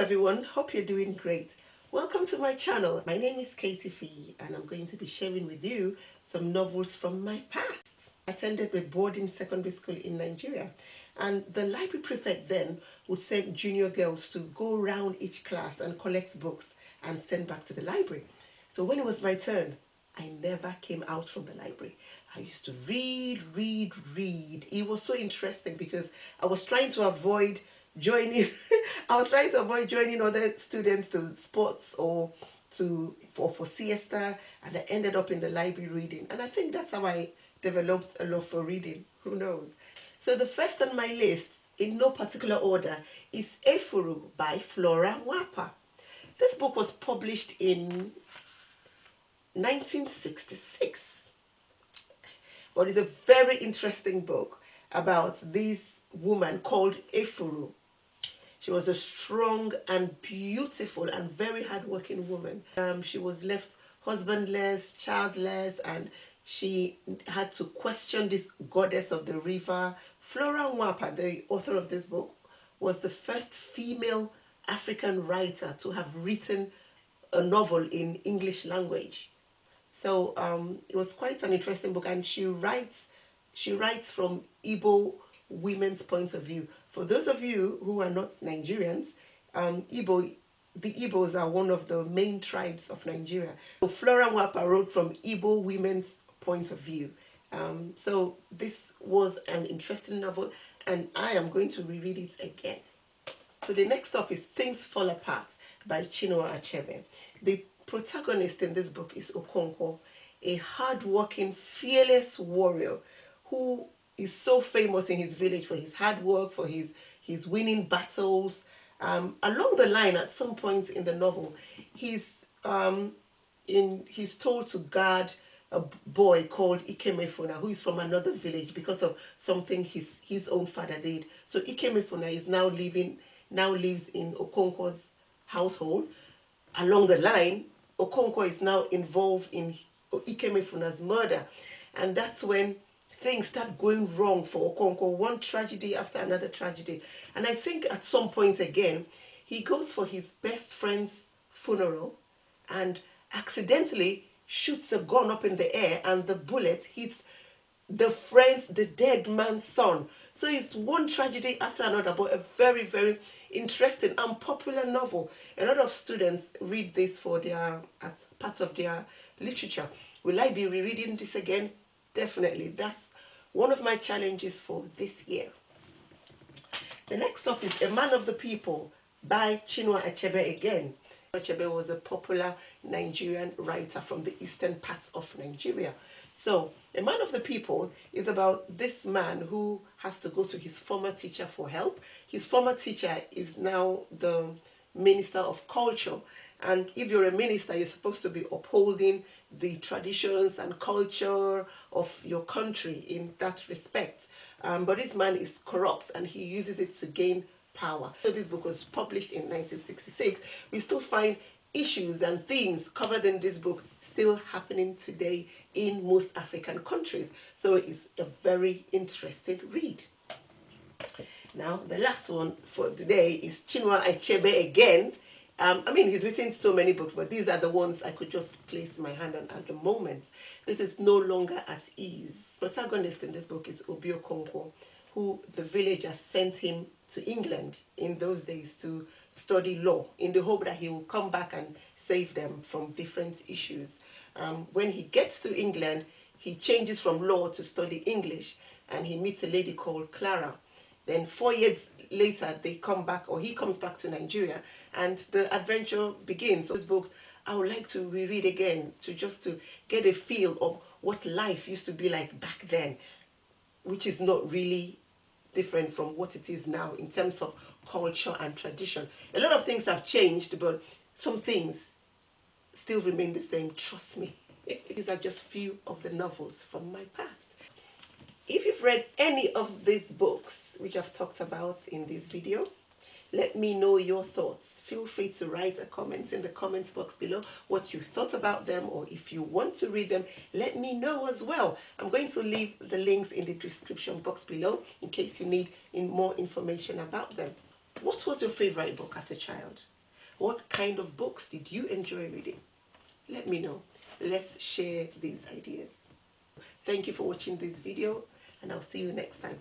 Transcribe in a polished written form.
everyone, hope you're doing great. Welcome to my channel. My name is Katie Fee and I'm going to be sharing with you some novels from my past. I attended a boarding secondary school in Nigeria, and the library prefect then would send junior girls to go around each class and collect books and send back to the library. So when it was my turn, I never came out from the library. I used to read. It was so interesting because I was trying to avoid joining I was trying to avoid joining other students to sports or for siesta, and I ended up in the library reading. And I think that's how I developed a love for reading. Who knows? So the first on my list, in no particular order, is Efuru by Flora Mwapa. This book was published in 1966. But it's a very interesting book about this woman called Efuru. She was a strong and beautiful and very hardworking woman. She was left husbandless, childless, and she had to question this goddess of the river. Flora Mwapa, the author of this book, was the first female African writer to have written a novel in English language. So it was quite an interesting book, and she writes from Igbo women's point of view. For those of you who are not Nigerians, the Igbos are one of the main tribes of Nigeria. So Flora Mwapa wrote from Igbo women's point of view. So this was an interesting novel, and I am going to reread it again. So the next up is Things Fall Apart by Chinua Achebe. The protagonist in this book is Okonkwo, a hard-working, fearless warrior who is so famous in his village for his hard work, for his winning battles. Along the line, at some point in the novel, he's told to guard a boy called Ikemefuna, who is from another village, because of something his own father did. So Ikemefuna is now lives in Okonkwo's household. Along the line, Okonkwo is now involved in Ikemefuna's murder, and that's when things start going wrong for Okonkwo, one tragedy after another tragedy. And I think at some point again, he goes for his best friend's funeral and accidentally shoots a gun up in the air, and the bullet hits the dead man's son. So it's one tragedy after another, but a very, very interesting and popular novel. A lot of students read this as part of their literature. Will I be rereading this again? Definitely. That's one of my challenges for this year. The next up is A Man of the People by Chinua Achebe again. Achebe was a popular Nigerian writer from the eastern parts of Nigeria. So, A Man of the People is about this man who has to go to his former teacher for help. His former teacher is now the Minister of Culture. And if you're a minister, you're supposed to be upholding the traditions and culture of your country in that respect. But this man is corrupt and he uses it to gain power. So this book was published in 1966. We still find issues and themes covered in this book still happening today in most African countries. So it's a very interesting read. Now, the last one for today is Chinua Achebe again. He's written so many books, but these are the ones I could just place my hand on at the moment. This is No Longer at Ease. The protagonist in this book is Obi Okonkwo, who the villagers sent him to England in those days to study law in the hope that he will come back and save them from different issues. When he gets to England, he changes from law to study English, and he meets a lady called Clara. Then 4 years later, he comes back to Nigeria, and the adventure begins. So this book, I would like to reread again to get a feel of what life used to be like back then, which is not really different from what it is now in terms of culture and tradition. A lot of things have changed, but some things still remain the same, trust me. These are just few of the novels from my past. If you've read any of these books which I've talked about in this video, let me know your thoughts. Feel free to write a comment in the comments box below what you thought about them, or if you want to read them, let me know as well. I'm going to leave the links in the description box below in case you need more information about them. What was your favorite book as a child? What kind of books did you enjoy reading? Let me know. Let's share these ideas. Thank you for watching this video, and I'll see you next time.